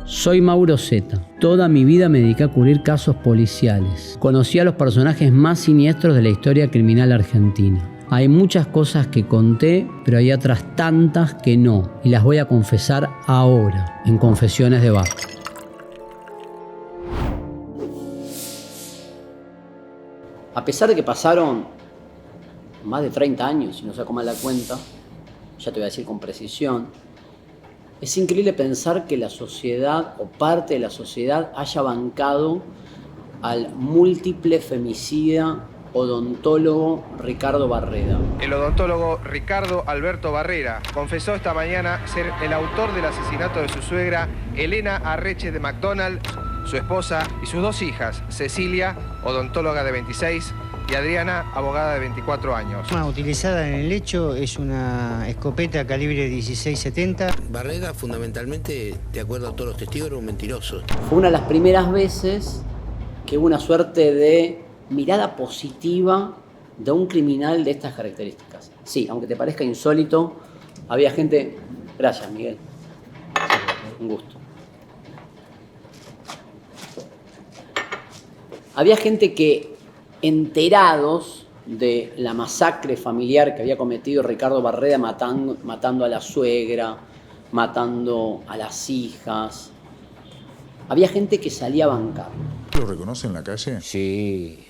Soy Mauro Zeta. Toda mi vida me dediqué a cubrir casos policiales. Conocí a los personajes más siniestros de la historia criminal argentina. Hay muchas cosas que conté, pero hay otras tantas que no, y las voy a confesar ahora, en Confesiones de Bar. A pesar de que pasaron más de 30 años, si no saco mal la cuenta, ya te voy a decir con precisión, es increíble pensar que la sociedad o parte de la sociedad haya bancado al múltiple femicida odontólogo Ricardo Barrera. El odontólogo Ricardo Alberto Barrera confesó esta mañana ser el autor del asesinato de su suegra Elena Arreche de McDonald, su esposa y sus dos hijas, Cecilia, odontóloga de 26, y Adriana, abogada de 24 años. La arma utilizada en el hecho es una escopeta calibre 16-70. Barrera, fundamentalmente, de acuerdo a todos los testigos, era un mentiroso. Fue una de las primeras veces que hubo una suerte de mirada positiva de un criminal de estas características. Sí, aunque te parezca insólito, había gente... Gracias, Miguel. Un gusto. Había gente que, enterados de la masacre familiar que había cometido Ricardo Barrera matando a la suegra, matando a las hijas, había gente que salía a bancar. ¿Lo reconoce en la calle? Sí,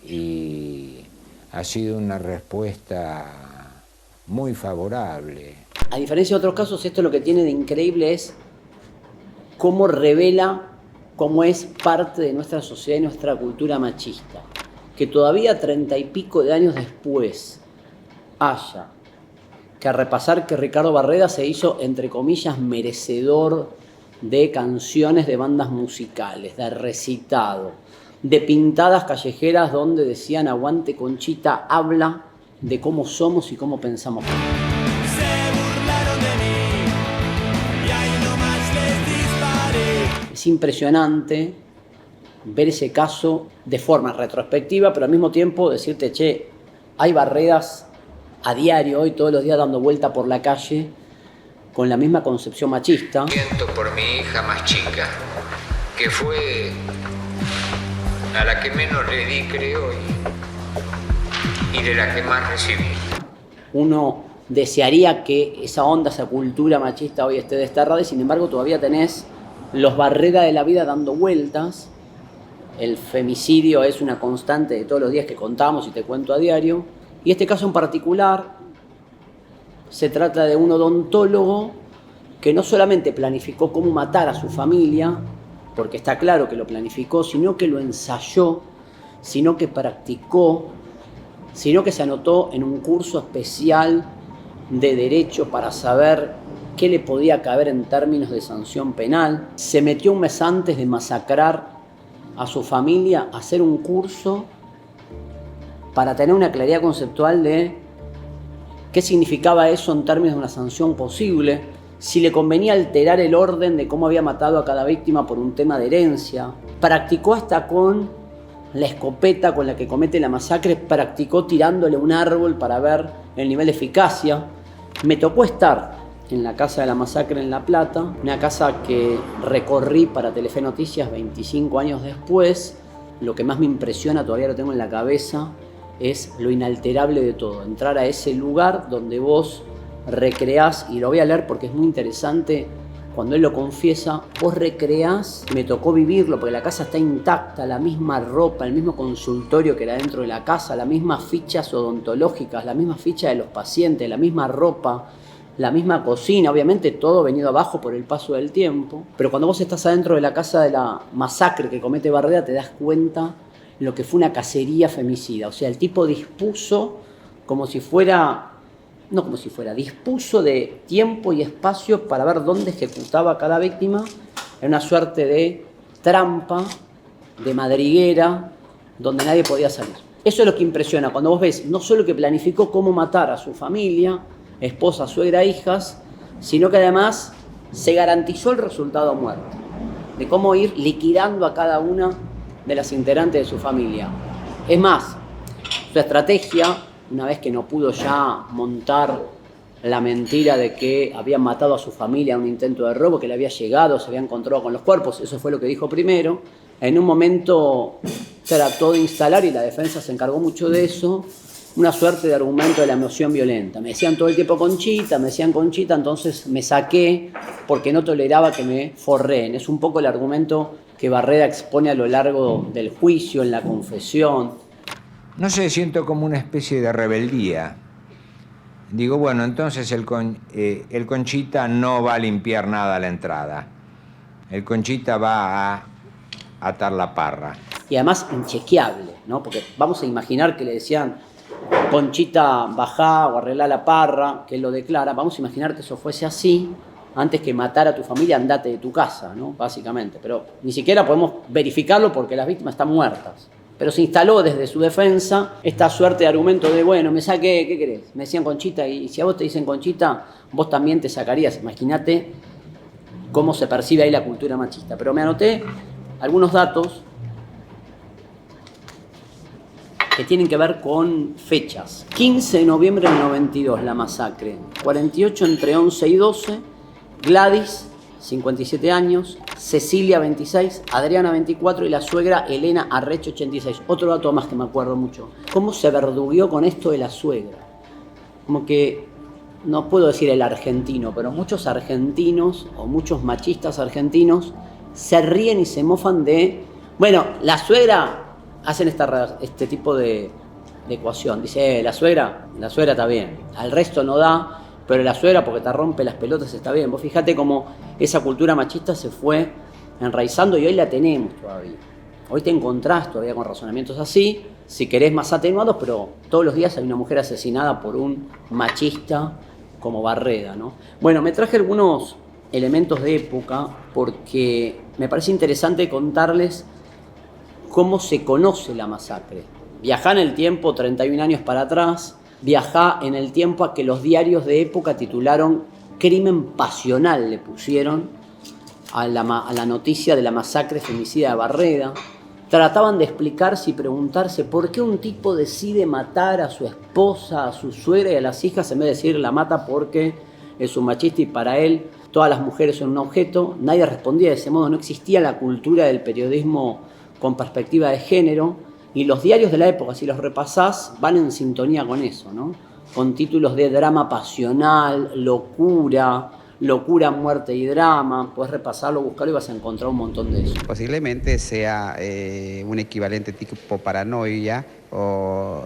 y ha sido una respuesta muy favorable. A diferencia de otros casos, esto lo que tiene de increíble es cómo revela cómo es parte de nuestra sociedad y nuestra cultura machista. Que todavía 30 y pico de años después haya que repasar que Ricardo Barrera se hizo, entre comillas, merecedor de canciones de bandas musicales, de recitado, de pintadas callejeras donde decían aguante Conchita, habla de cómo somos y cómo pensamos. Es impresionante ver ese caso de forma retrospectiva, pero al mismo tiempo decirte, che, hay Barreras a diario, hoy todos los días dando vuelta por la calle con la misma concepción machista. Siento por mi hija más chica, que fue a la que menos le di, creo, y de la que más recibí. Uno desearía que esa onda, esa cultura machista hoy esté desterrada y sin embargo todavía tenés los Barrera de la vida dando vueltas. El femicidio es una constante de todos los días que contamos y te cuento a diario. Y este caso en particular se trata de un odontólogo que no solamente planificó cómo matar a su familia, porque está claro que lo planificó, sino que lo ensayó, sino que practicó, sino que se anotó en un curso especial de derecho para saber qué le podía caber en términos de sanción penal. Se metió un mes antes de masacrar a su familia a hacer un curso para tener una claridad conceptual de qué significaba eso en términos de una sanción posible, si le convenía alterar el orden de cómo había matado a cada víctima por un tema de herencia. Practicó hasta con la escopeta con la que comete la masacre, practicó tirándole un árbol para ver el nivel de eficacia. Me tocó estar en la casa de la masacre en La Plata, una casa que recorrí para Telefe Noticias 25 años después. Lo que más me impresiona, todavía lo tengo en la cabeza, es lo inalterable de todo. Entrar a ese lugar donde vos recreás, y lo voy a leer porque es muy interesante, cuando él lo confiesa, vos recreás, me tocó vivirlo porque la casa está intacta, la misma ropa, el mismo consultorio que era dentro de la casa, las mismas fichas odontológicas, la misma ficha de los pacientes, la misma ropa, la misma cocina, obviamente todo venido abajo por el paso del tiempo. Pero cuando vos estás adentro de la casa de la masacre que comete Barrera, te das cuenta lo que fue una cacería femicida. O sea, el tipo dispuso dispuso de tiempo y espacio para ver dónde ejecutaba a cada víctima en una suerte de trampa, de madriguera, donde nadie podía salir. Eso es lo que impresiona cuando vos ves no solo que planificó cómo matar a su familia, esposa, suegra, hijas, sino que además se garantizó el resultado a muerte, de cómo ir liquidando a cada una de las integrantes de su familia. Es más, su estrategia una vez que no pudo ya montar la mentira de que habían matado a su familia en un intento de robo, que le había llegado, se había encontrado con los cuerpos, eso fue lo que dijo primero. En un momento trató de instalar, y la defensa se encargó mucho de eso, una suerte de argumento de la emoción violenta. Me decían todo el tiempo Conchita, entonces me saqué porque no toleraba que me forreen. Es un poco el argumento que Barreda expone a lo largo del juicio, en la confesión. No sé, siento como una especie de rebeldía. Digo, bueno, entonces el Conchita no va a limpiar nada a la entrada. El Conchita va a atar la parra. Y además inchequeable, ¿no? Porque vamos a imaginar que le decían, Conchita, bajá o arreglá la parra, que él lo declara. Vamos a imaginar que eso fuese así, antes que matar a tu familia, andate de tu casa, ¿no? Básicamente. Pero ni siquiera podemos verificarlo porque las víctimas están muertas. Pero se instaló desde su defensa esta suerte de argumento de, bueno, me saqué, ¿qué querés? Me decían Conchita, y si a vos te dicen Conchita, vos también te sacarías. Imagínate cómo se percibe ahí la cultura machista. Pero me anoté algunos datos que tienen que ver con fechas. 15 de noviembre del 92, la masacre. 48 entre 11 y 12, Gladys, 57 años, Cecilia, 26, Adriana, 24 y la suegra Elena Arreche, 86. Otro dato más que me acuerdo mucho. ¿Cómo se verdugueó con esto de la suegra? Como que, no puedo decir el argentino, pero muchos argentinos o muchos machistas argentinos se ríen y se mofan de, bueno, la suegra, hacen este tipo de ecuación. Dice, la suegra está bien, al resto no da, pero la suegra porque te rompe las pelotas está bien. Vos fijate cómo esa cultura machista se fue enraizando y hoy la tenemos todavía. Hoy te encontrás todavía con razonamientos así, si querés más atenuados, pero todos los días hay una mujer asesinada por un machista como Barreda, ¿no? Bueno, me traje algunos elementos de época porque me parece interesante contarles cómo se conoce la masacre. Viajá en el tiempo 31 años para atrás, viajá en el tiempo a que los diarios de época titularon crimen pasional, le pusieron a la noticia de la masacre femicida de Barreda. Trataban de explicarse y preguntarse por qué un tipo decide matar a su esposa, a su suegra y a las hijas, en vez de decir la mata porque es un machista y para él todas las mujeres son un objeto. Nadie respondía de ese modo, no existía la cultura del periodismo con perspectiva de género, y los diarios de la época, si los repasás, van en sintonía con eso, ¿no? Con títulos de drama pasional, locura, muerte y drama. Puedes repasarlo, buscarlo y vas a encontrar un montón de eso. Posiblemente sea un equivalente tipo paranoia o,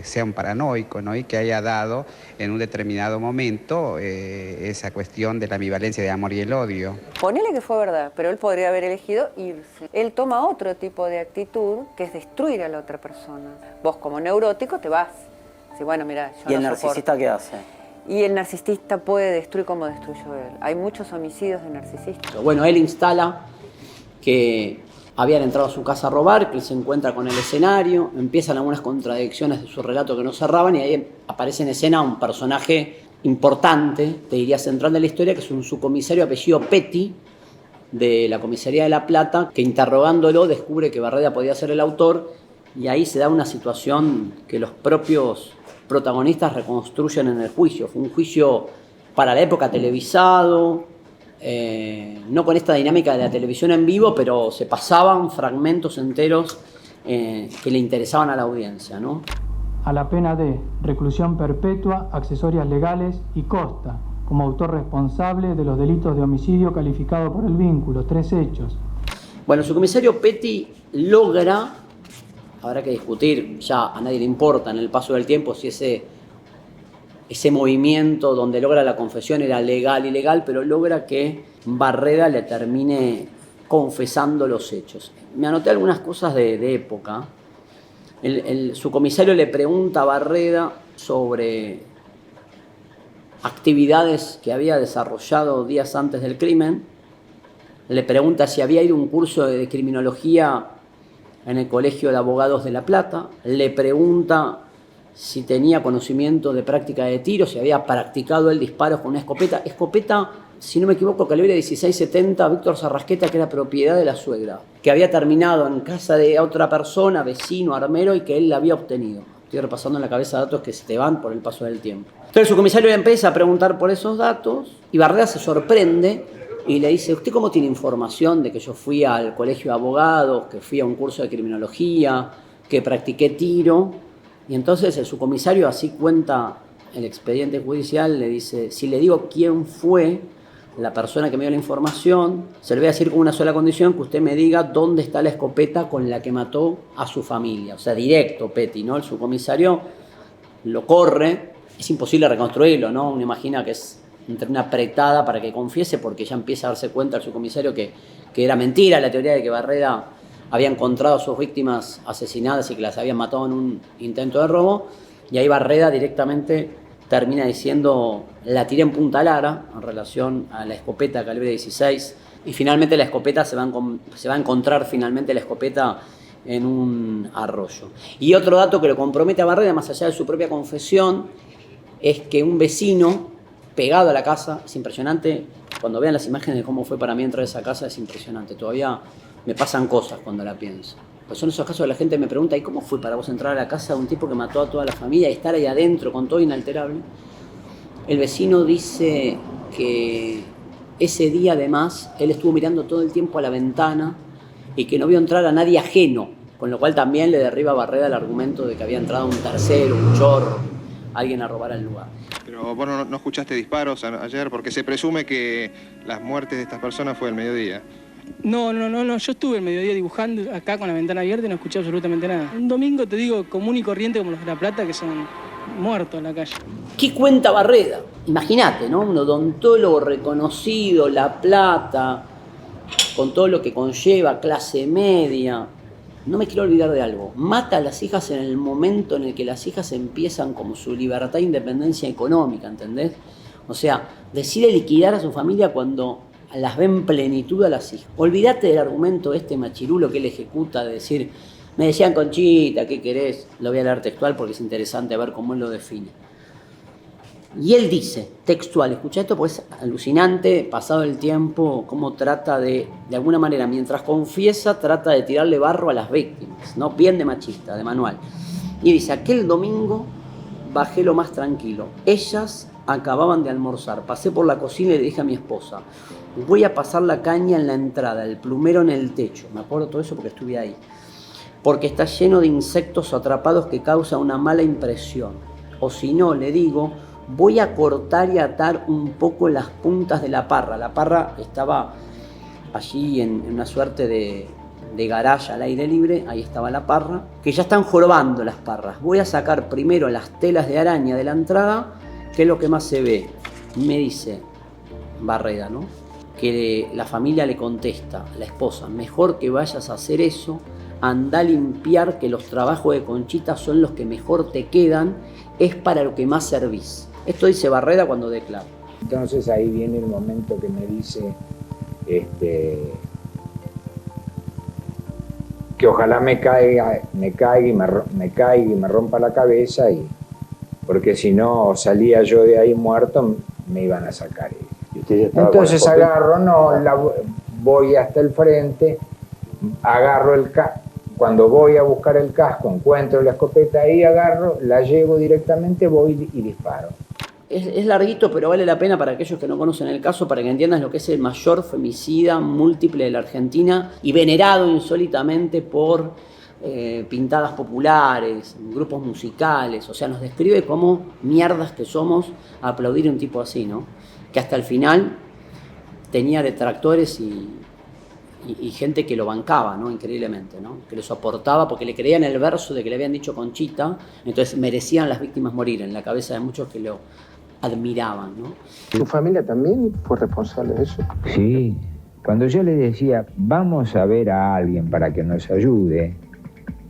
sea un paranoico, ¿no? Y que haya dado en un determinado momento esa cuestión de la ambivalencia de amor y el odio. Ponele que fue verdad, pero él podría haber elegido irse. Él toma otro tipo de actitud, que es destruir a la otra persona. Vos como neurótico te vas. Sí, bueno, mira, yo ¿Y el narcisista qué hace? Y el narcisista puede destruir como destruyó él. Hay muchos homicidios de narcisistas. Bueno, él instala que habían entrado a su casa a robar, que él se encuentra con el escenario, empiezan algunas contradicciones de su relato que no cerraban y ahí aparece en escena un personaje importante, te diría central de la historia, que es un subcomisario apellido Petty, de la comisaría de La Plata, que interrogándolo descubre que Barreda podía ser el autor y ahí se da una situación que los propios protagonistas reconstruyen en el juicio. Fue un juicio para la época televisado, no con esta dinámica de la televisión en vivo, pero se pasaban fragmentos enteros que le interesaban a la audiencia, ¿no? A la pena de reclusión perpetua, accesorias legales y costa, como autor responsable de los delitos de homicidio calificado por el vínculo, 3 hechos. Bueno, su comisario Petty logra, habrá que discutir, ya a nadie le importa en el paso del tiempo si ese movimiento donde logra la confesión era legal, ilegal, pero logra que Barreda le termine confesando los hechos. Me anoté algunas cosas de época. Su comisario le pregunta a Barreda sobre actividades que había desarrollado días antes del crimen. Le pregunta si había ido a un curso de criminología en el Colegio de Abogados de La Plata. Le pregunta si tenía conocimiento de práctica de tiro, si había practicado el disparo con una escopeta. Escopeta, si no me equivoco, calibre 16-70, Víctor Sarrasqueta, que era propiedad de la suegra, que había terminado en casa de otra persona, vecino, armero, y que él la había obtenido. Estoy repasando en la cabeza datos que se te van por el paso del tiempo. Entonces el subcomisario le empieza a preguntar por esos datos y Barreda se sorprende y le dice, ¿usted cómo tiene información de que yo fui al colegio de abogados, que fui a un curso de criminología, que practiqué tiro? Y entonces el subcomisario, así cuenta el expediente judicial, le dice, si le digo quién fue la persona que me dio la información, se le voy a decir con una sola condición, que usted me diga dónde está la escopeta con la que mató a su familia. O sea, directo, Petty, ¿no? El subcomisario lo corre, es imposible reconstruirlo, ¿no? Uno imagina que es entre una apretada para que confiese, porque ya empieza a darse cuenta el subcomisario que era mentira la teoría de que Barreda había encontrado a sus víctimas asesinadas y que las habían matado en un intento de robo, y ahí Barreda directamente termina diciendo, la tiré en Punta Lara en relación a la escopeta calibre 16, y finalmente la escopeta se va a encontrar finalmente la escopeta en un arroyo. Y otro dato que lo compromete a Barreda, más allá de su propia confesión, es que un vecino pegado a la casa, es impresionante, cuando vean las imágenes de cómo fue para mí entrar a esa casa, es impresionante, todavía me pasan cosas cuando la pienso. Pues son esos casos que la gente me pregunta, ¿y cómo fue para vos entrar a la casa de un tipo que mató a toda la familia y estar ahí adentro con todo inalterable? El vecino dice que ese día además él estuvo mirando todo el tiempo a la ventana y que no vio entrar a nadie ajeno, con lo cual también le derriba a Barreda el argumento de que había entrado un tercero, un chorro, alguien a robar el lugar. Pero vos no escuchaste disparos ayer, porque se presume que las muertes de estas personas fue al mediodía. No, yo estuve el mediodía dibujando acá con la ventana abierta y no escuché absolutamente nada. Un domingo, te digo, común y corriente como los de La Plata, que son muertos en la calle. ¿Qué cuenta Barreda? Imagínate, ¿no? Un odontólogo reconocido, La Plata, con todo lo que conlleva, clase media. No me quiero olvidar de algo. Mata a las hijas en el momento en el que las hijas empiezan como su libertad e independencia económica, ¿entendés? O sea, decide liquidar a su familia cuando las ve en plenitud a las hijas. Olvídate del argumento machirulo que él ejecuta de decir, me decían Conchita, ¿qué querés? Lo voy a leer textual porque es interesante ver cómo él lo define. Y él dice, textual, escucha esto porque es alucinante, pasado el tiempo, cómo trata de alguna manera, mientras confiesa, trata de tirarle barro a las víctimas, ¿no? Bien de machista, de manual. Y dice, aquel domingo bajé lo más tranquilo. Ellas acababan de almorzar. Pasé por la cocina y le dije a mi esposa, voy a pasar la caña en la entrada, el plumero en el techo. Me acuerdo todo eso porque estuve ahí. Porque está lleno de insectos atrapados que causa una mala impresión. O si no, le digo, voy a cortar y atar un poco las puntas de la parra. La parra estaba allí en una suerte de garage al aire libre, ahí estaba la parra, que ya están jorobando las parras. Voy a sacar primero las telas de araña de la entrada, que es lo que más se ve. Me dice Barreda, ¿no? Que la familia le contesta, la esposa, mejor que vayas a hacer eso, anda a limpiar, que los trabajos de Conchita son los que mejor te quedan, es para lo que más servís. Esto dice Barreda cuando declara. Entonces ahí viene el momento que me dice que ojalá me caiga y me rompa la cabeza, porque si no salía yo de ahí muerto, me iban a sacar. Entonces agarro, voy hasta el frente, agarro el casco. Cuando voy a buscar el casco, encuentro la escopeta ahí, agarro, la llevo directamente, voy y disparo. Es larguito, pero vale la pena para aquellos que no conocen el caso, para que entiendan lo que es el mayor femicida múltiple de la Argentina y venerado insólitamente por pintadas populares, grupos musicales. O sea, nos describe como mierdas que somos a aplaudir a un tipo así, ¿no? Que hasta el final tenía detractores y gente que lo bancaba, ¿no? Increíblemente, ¿no? Que lo soportaba porque le creían el verso de que le habían dicho Conchita, entonces merecían las víctimas morir, en la cabeza de muchos que lo admiraban, ¿no? ¿Tu familia también fue responsable de eso? Sí, cuando yo le decía, vamos a ver a alguien para que nos ayude,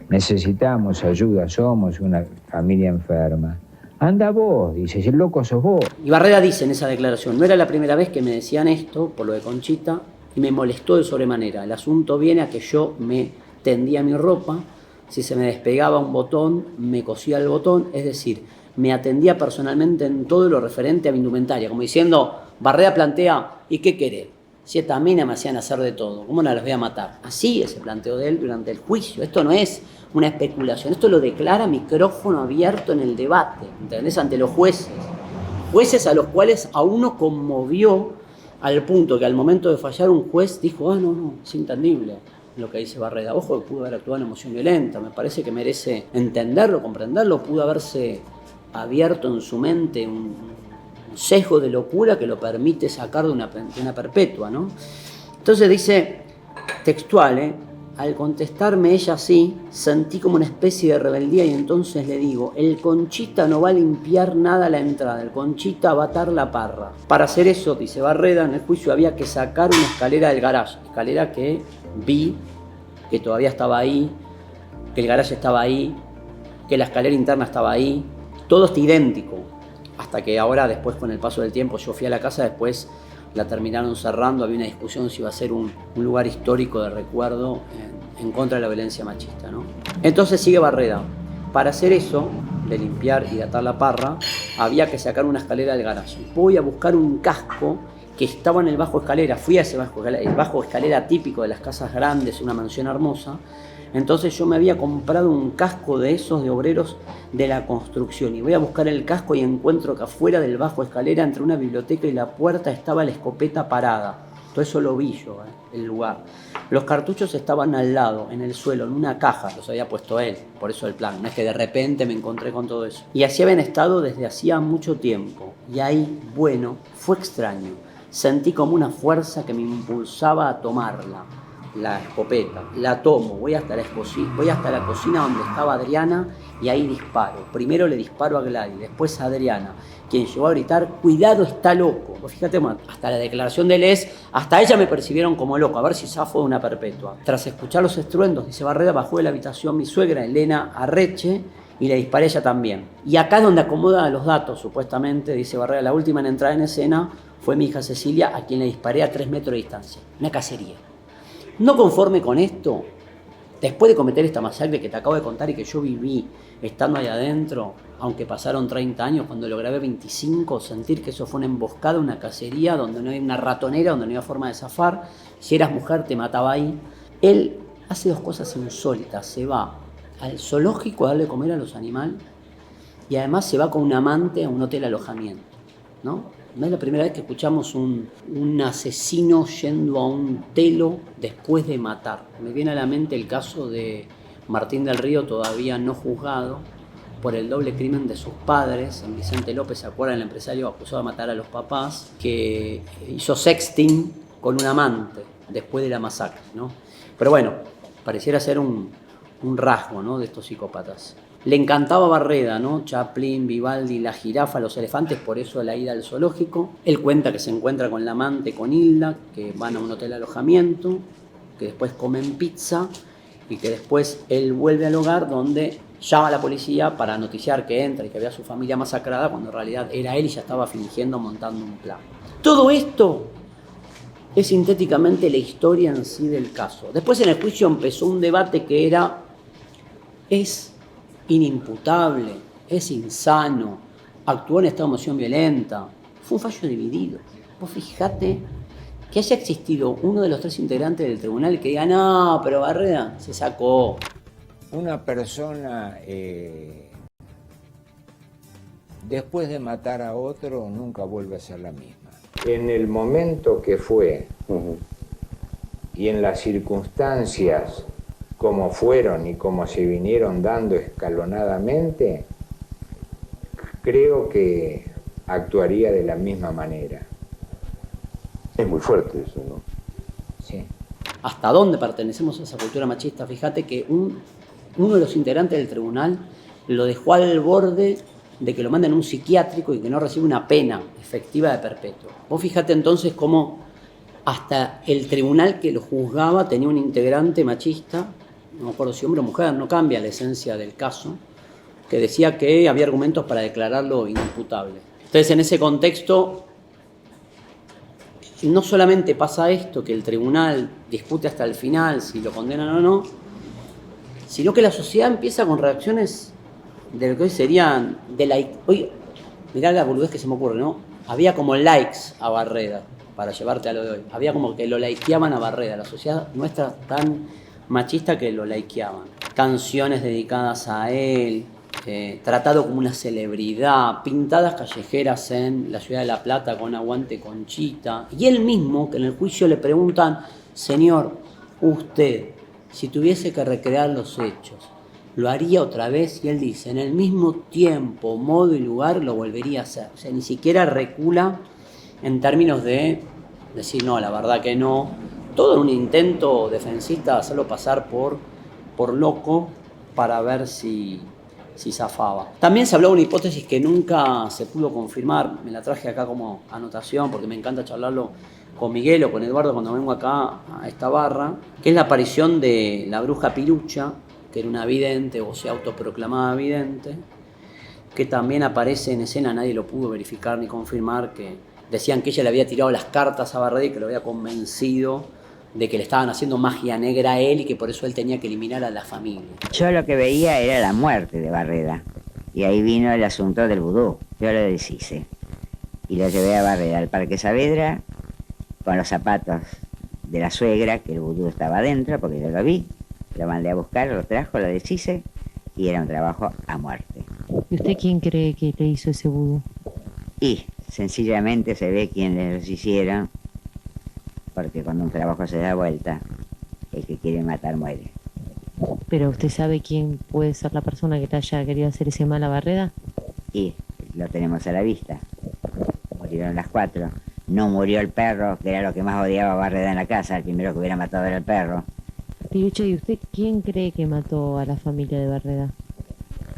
necesitamos ayuda, somos una familia enferma. Anda vos, dice, si el loco sos vos. Y Barreda dice en esa declaración, no era la primera vez que me decían esto, por lo de Conchita, y me molestó de sobremanera. El asunto viene a que yo me tendía mi ropa, si se me despegaba un botón, me cosía el botón, es decir, me atendía personalmente en todo lo referente a mi indumentaria, como diciendo, Barreda plantea, ¿y qué querés? Si estas minas me hacían hacer de todo, ¿cómo no las voy a matar? Así es el planteo de él durante el juicio. Esto no es una especulación. Esto lo declara micrófono abierto en el debate, ¿entendés? Ante los jueces. Jueces a los cuales a uno conmovió al punto que al momento de fallar un juez dijo, no, es inentendible lo que dice Barreda. Ojo, que pudo haber actuado en emoción violenta, me parece que merece entenderlo, comprenderlo, pudo haberse abierto en su mente un sesgo de locura que lo permite sacar de una perpetua, ¿no? Entonces dice, textual, al contestarme ella así, sentí como una especie de rebeldía y entonces le digo, el Conchita no va a limpiar nada a la entrada, el Conchita va a atar la parra. Para hacer eso, dice Barreda, en el juicio había que sacar una escalera del garage, escalera que vi que todavía estaba ahí, que el garage estaba ahí, que la escalera interna estaba ahí, todo está idéntico, hasta que ahora después con el paso del tiempo yo fui a la casa, después la terminaron cerrando, había una discusión si iba a ser un lugar histórico de recuerdo en contra de la violencia machista, ¿no? Entonces sigue Barreda. Para hacer eso, de limpiar y de atar la parra, había que sacar una escalera del garaje. Voy a buscar un casco que estaba en el bajo escalera, fui a ese el bajo escalera típico de las casas grandes, una mansión hermosa. Entonces yo me había comprado un casco de esos de obreros de la construcción y voy a buscar el casco y encuentro que afuera del bajo escalera entre una biblioteca y la puerta estaba la escopeta parada. Todo eso lo vi yo, el lugar. Los cartuchos estaban al lado, en el suelo, en una caja, los había puesto él, por eso el plan. No es que de repente me encontré con todo eso. Y así habían estado desde hacía mucho tiempo. Y ahí, bueno, fue extraño. Sentí como una fuerza que me impulsaba a tomarla. La escopeta, la tomo, voy hasta la cocina donde estaba Adriana y ahí disparo. Primero le disparo a Gladys, después a Adriana, quien llegó a gritar, cuidado, está loco. Pues fíjate, hasta la declaración de él hasta ella me percibieron como loco, a ver si zafo de una perpetua. Tras escuchar los estruendos, dice Barreda, bajó de la habitación mi suegra Elena Arreche y le disparé a ella también. Y acá es donde acomoda los datos, supuestamente, dice Barreda, la última en entrar en escena fue mi hija Cecilia, a quien le disparé a 3 metros de distancia. Una cacería. No conforme con esto, después de cometer esta masacre que te acabo de contar y que yo viví estando ahí adentro, aunque pasaron 30 años, cuando lo grabé 25, sentir que eso fue una emboscada, una cacería, donde no hay una ratonera, donde no había forma de zafar, si eras mujer te mataba ahí. Él hace 2 cosas insólitas, se va al zoológico a darle de comer a los animales y además se va con un amante a un hotel alojamiento, ¿no? No es la primera vez que escuchamos un asesino yendo a un telo después de matar. Me viene a la mente el caso de Martín del Río, todavía no juzgado, por el doble crimen de sus padres. En Vicente López, ¿se acuerdan? El empresario acusado de matar a los papás, que hizo sexting con un amante después de la masacre, ¿no? Pero bueno, pareciera ser un rasgo, ¿no?, de estos psicópatas. Le encantaba Barreda, ¿no? Chaplin, Vivaldi, la jirafa, los elefantes, por eso la ida al zoológico. Él cuenta que se encuentra con la amante, con Hilda, que van a un hotel de alojamiento, que después comen pizza y que después él vuelve al hogar donde llama a la policía para noticiar que entra y que ve a su familia masacrada, cuando en realidad era él y ya estaba fingiendo, montando un plan. Todo esto es sintéticamente la historia en sí del caso. Después en el juicio empezó un debate que era, ¿es inimputable, es insano, actuó en estado de emoción violenta? Fue un fallo dividido. Vos fijate que haya existido uno de los 3 integrantes del tribunal que diga, no, pero Barreda se sacó. Una persona, después de matar a otro, nunca vuelve a ser la misma. En el momento que fue y en las circunstancias como fueron y como se vinieron dando escalonadamente, creo que actuaría de la misma manera. Es muy fuerte eso, ¿no? Sí. ¿Hasta dónde pertenecemos a esa cultura machista? Fíjate que uno de los integrantes del tribunal lo dejó al borde de que lo manden a un psiquiátrico y que no reciba una pena efectiva de perpetuo. Vos fíjate entonces cómo hasta el tribunal que lo juzgaba tenía un integrante machista, no me acuerdo si hombre o mujer, no cambia la esencia del caso, que decía que había argumentos para declararlo inimputable. Entonces, en ese contexto, no solamente pasa esto, que el tribunal discute hasta el final si lo condenan o no, sino que la sociedad empieza con reacciones de lo que hoy serían hoy, mirá la boludez que se me ocurre, ¿no? Había como likes a Barreda, para llevarte a lo de hoy. Había como que lo likeaban a Barreda. La sociedad nuestra tan machista que lo likeaban. Canciones dedicadas a él, tratado como una celebridad, pintadas callejeras en la ciudad de La Plata con Aguante Conchita. Y él mismo, que en el juicio le preguntan, señor, usted, si tuviese que recrear los hechos, ¿lo haría otra vez? Y él dice, en el mismo tiempo, modo y lugar lo volvería a hacer. O sea, ni siquiera recula en términos de decir, no, la verdad que no. Todo en un intento defensista de hacerlo pasar por loco para ver si zafaba. También se habló de una hipótesis que nunca se pudo confirmar, me la traje acá como anotación porque me encanta charlarlo con Miguel o con Eduardo cuando vengo acá a esta barra, que es la aparición de la bruja Pirucha, que era una vidente o se autoproclamaba vidente, que también aparece en escena, nadie lo pudo verificar ni confirmar, que decían que ella le había tirado las cartas a Barreda y que lo había convencido de que le estaban haciendo magia negra a él y que por eso él tenía que eliminar a la familia. Yo lo que veía era la muerte de Barreda. Y ahí vino el asunto del vudú. Yo lo deshice. Y lo llevé a Barreda al Parque Saavedra con los zapatos de la suegra, que el vudú estaba adentro, porque yo lo vi. Lo mandé a buscar, lo trajo, lo deshice y era un trabajo a muerte. ¿Y usted quién cree que le hizo ese vudú? Y sencillamente se ve quién les hicieron, porque cuando un trabajo se da vuelta, el que quiere matar muere. ¿Pero usted sabe quién puede ser la persona que te haya querido hacer ese mal a Barreda? Y lo tenemos a la vista. Murieron las 4. No murió el perro, que era lo que más odiaba a Barreda en la casa. El primero que hubiera matado era el perro. Pirucha, ¿y usted quién cree que mató a la familia de Barreda?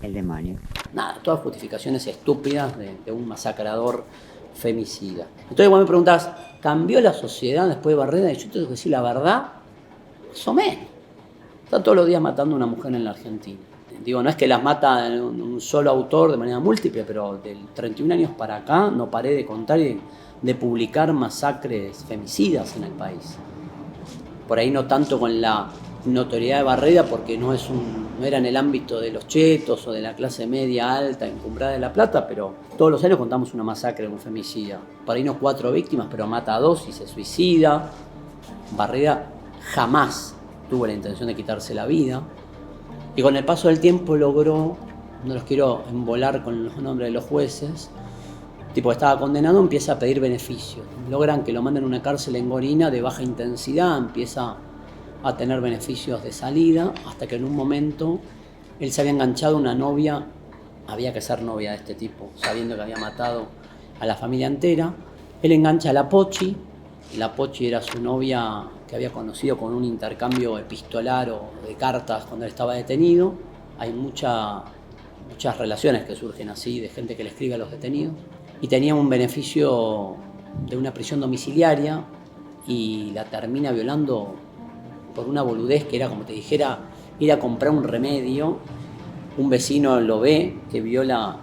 El demonio. Nada, todas justificaciones estúpidas de un masacrador femicida. Entonces vos me preguntás, ¿cambió la sociedad después de Barreda? Y yo tengo que decir la verdad, más o menos. Están todos los días matando a una mujer en la Argentina. Digo, no es que las mata un solo autor de manera múltiple, pero del 31 años para acá no paré de contar y de publicar masacres femicidas en el país. Por ahí no tanto con la notoriedad de Barreda, porque no era en el ámbito de los chetos o de la clase media alta encumbrada de La Plata, pero todos los años contamos una masacre de un femicida. Por ahí no 4 víctimas, pero mata a 2 y se suicida. Barreda jamás tuvo la intención de quitarse la vida. Y con el paso del tiempo logró, no los quiero embolar con los nombres de los jueces, tipo que estaba condenado, empieza a pedir beneficios. Logran que lo manden a una cárcel en Gorina de baja intensidad, empieza a tener beneficios de salida, hasta que en un momento él se había enganchado a una novia, había que ser novia de este tipo, sabiendo que había matado a la familia entera. Él engancha a la Pochi era su novia que había conocido con un intercambio epistolar o de cartas cuando él estaba detenido. Hay muchas relaciones que surgen así, de gente que le escribe a los detenidos. Y tenía un beneficio de una prisión domiciliaria y la termina violando por una boludez que era, como te dijera, ir a comprar un remedio. Un vecino lo ve, que viola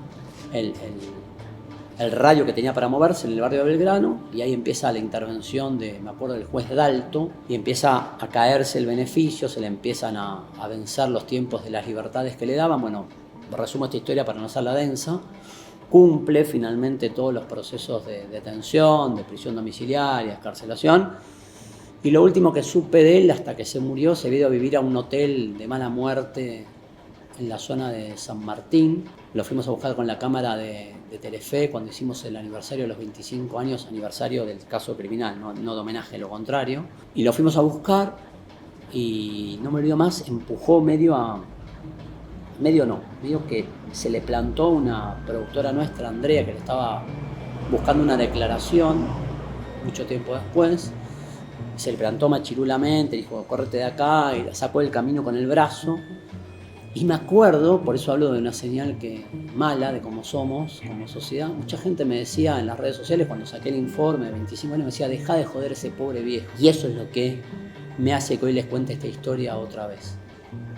el radio que tenía para moverse en el barrio de Belgrano, y ahí empieza la intervención me acuerdo, del juez Dalto, y empieza a caerse el beneficio, se le empiezan a vencer los tiempos de las libertades que le daban. Bueno, resumo esta historia para no hacerla densa. Cumple finalmente todos los procesos de detención, de prisión domiciliaria, escarcelación. Y lo último que supe de él, hasta que se murió, se había ido a vivir a un hotel de mala muerte en la zona de San Martín. Lo fuimos a buscar con la cámara de Telefe cuando hicimos el aniversario de los 25 años, aniversario del caso criminal, no de homenaje, lo contrario. Y lo fuimos a buscar y no me olvido más, empujó medio que se le plantó una productora nuestra, Andrea, que le estaba buscando una declaración mucho tiempo después. Se le plantó machirulamente, dijo, córrete de acá, y la sacó del camino con el brazo. Y me acuerdo, por eso hablo de una señal mala de cómo somos como sociedad. Mucha gente me decía en las redes sociales, cuando saqué el informe de 25 años, me decía, deja de joder a ese pobre viejo. Y eso es lo que me hace que hoy les cuente esta historia otra vez.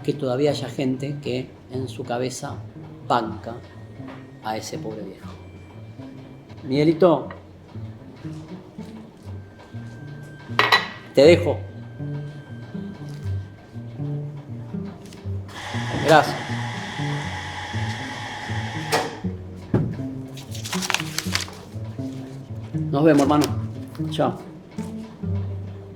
Que todavía haya gente que en su cabeza banca a ese pobre viejo. Miguelito, te dejo. Gracias. Nos vemos, hermano. Chao.